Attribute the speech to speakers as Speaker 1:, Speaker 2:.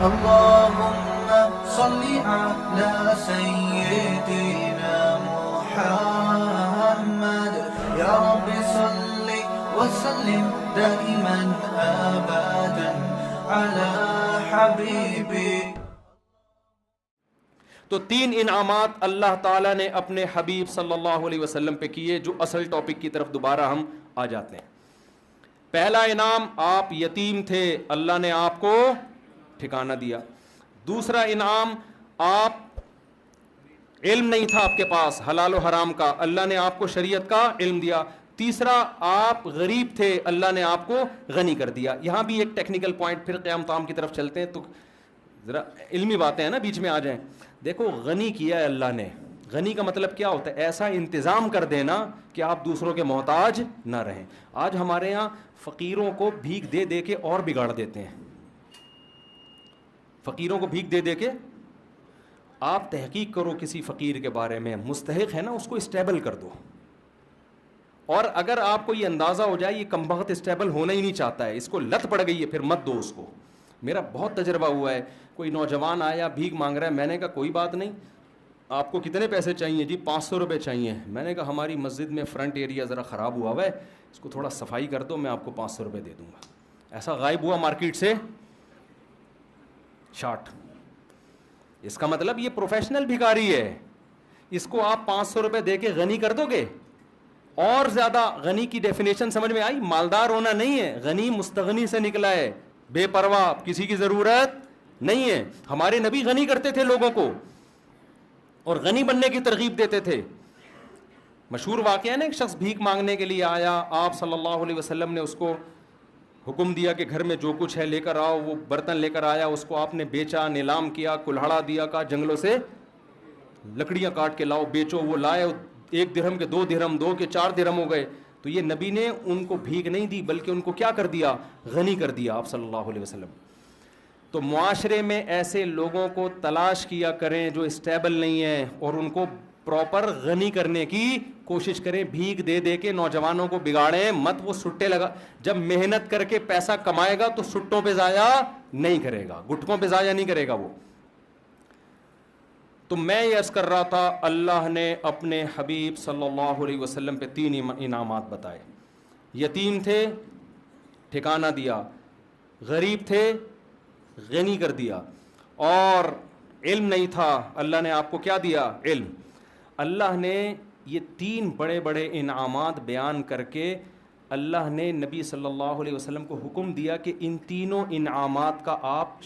Speaker 1: اللهم صل على سيدنا محمد يا رب صل وسلم دائما أبدا على حبيبي.
Speaker 2: تو 3 انعامات اللہ تعالیٰ نے اپنے حبیب صلی اللہ علیہ وسلم پہ کیے، جو اصل ٹاپک کی طرف دوبارہ ہم آ جاتے ہیں. پہلا انعام، آپ یتیم تھے، اللہ نے آپ کو ٹھکانہ دیا. دوسرا انعام، آپ علم نہیں تھا آپ کے پاس حلال و حرام کا، اللہ نے آپ کو شریعت کا علم دیا. تیسرا، آپ غریب تھے، اللہ نے آپ کو غنی کر دیا. یہاں بھی ایک ٹیکنیکل پوائنٹ، پھر قیام تام کی طرف چلتے ہیں تو ذرا علمی باتیں ہیں نا بیچ میں آ جائیں. دیکھو، غنی کیا ہے اللہ نے. غنی کا مطلب کیا ہوتا ہے؟ ایسا انتظام کر دینا کہ آپ دوسروں کے محتاج نہ رہیں. آج ہمارے یہاں فقیروں کو بھیک دے دے کے اور بگاڑ دیتے ہیں. فقیروں کو بھیک دے دے کے، آپ تحقیق کرو کسی فقیر کے بارے میں، مستحق ہے نا، اس کو اسٹیبل کر دو. اور اگر آپ کو یہ اندازہ ہو جائے یہ کمبخت اسٹیبل ہونا ہی نہیں چاہتا ہے، اس کو لت پڑ گئی ہے، پھر مت دو اس کو. میرا بہت تجربہ ہوا ہے. کوئی نوجوان آیا بھیک مانگ رہا ہے، میں نے کہا کوئی بات نہیں، آپ کو کتنے پیسے چاہیے؟ جی 500 روپے چاہیے. میں نے کہا ہماری مسجد میں فرنٹ ایریا ذرا خراب ہوا ہے، اس کو تھوڑا صفائی کر دو، میں آپ کو 500 روپے دے دوں گا. ایسا غائب ہوا مارکیٹ سے شارٹ. اس کا مطلب یہ پروفیشنل بھکاری ہے. اس کو آپ 500 روپے دے کے غنی کر دو گے. اور زیادہ غنی کی ڈیفینیشن سمجھ میں آئی؟ مالدار ہونا نہیں ہے، غنی مستغنی سے نکلا ہے، بے پرواہ، کسی کی ضرورت نہیں ہے. ہمارے نبی غنی کرتے تھے لوگوں کو اور غنی بننے کی ترغیب دیتے تھے. مشہور واقعہ ہے نا، ایک شخص بھیک مانگنے کے لیے آیا، آپ صلی اللہ علیہ وسلم نے اس کو حکم دیا کہ گھر میں جو کچھ ہے لے کر آؤ. وہ برتن لے کر آیا، اس کو آپ نے بیچا، نیلام کیا، کلہڑا دیا، کہا جنگلوں سے لکڑیاں کاٹ کے لاؤ بیچو. وہ لائے، 1 درہم کے 2 درہم، 2 کے 4 درہم ہو گئے. تو یہ نبی نے ان کو بھیک نہیں دی بلکہ ان کو کیا کر دیا؟ غنی کر دیا آپ صلی اللہ علیہ وسلم. تو معاشرے میں ایسے لوگوں کو تلاش کیا کریں جو اسٹیبل نہیں ہیں اور ان کو پراپر غنی کرنے کی کوشش کریں. بھیک دے دے کے نوجوانوں کو بگاڑیں مت. وہ سٹے لگا، جب محنت کر کے پیسہ کمائے گا تو سٹوں پہ ضائع نہیں کرے گا، گٹکوں پہ ضائع نہیں کرے گا وہ. تو میں یہ عرض کر رہا تھا، اللہ نے اپنے حبیب صلی اللہ علیہ وسلم پہ 3 انعامات بتائے. یتیم تھے، ٹھکانہ دیا. غریب تھے، غنی کر دیا. اور علم نہیں تھا، اللہ نے آپ کو کیا دیا؟ علم. اللہ نے یہ 3 بڑے بڑے انعامات بیان کر کے اللہ نے نبی صلی اللہ علیہ وسلم کو حکم دیا کہ ان تینوں انعامات کا آپ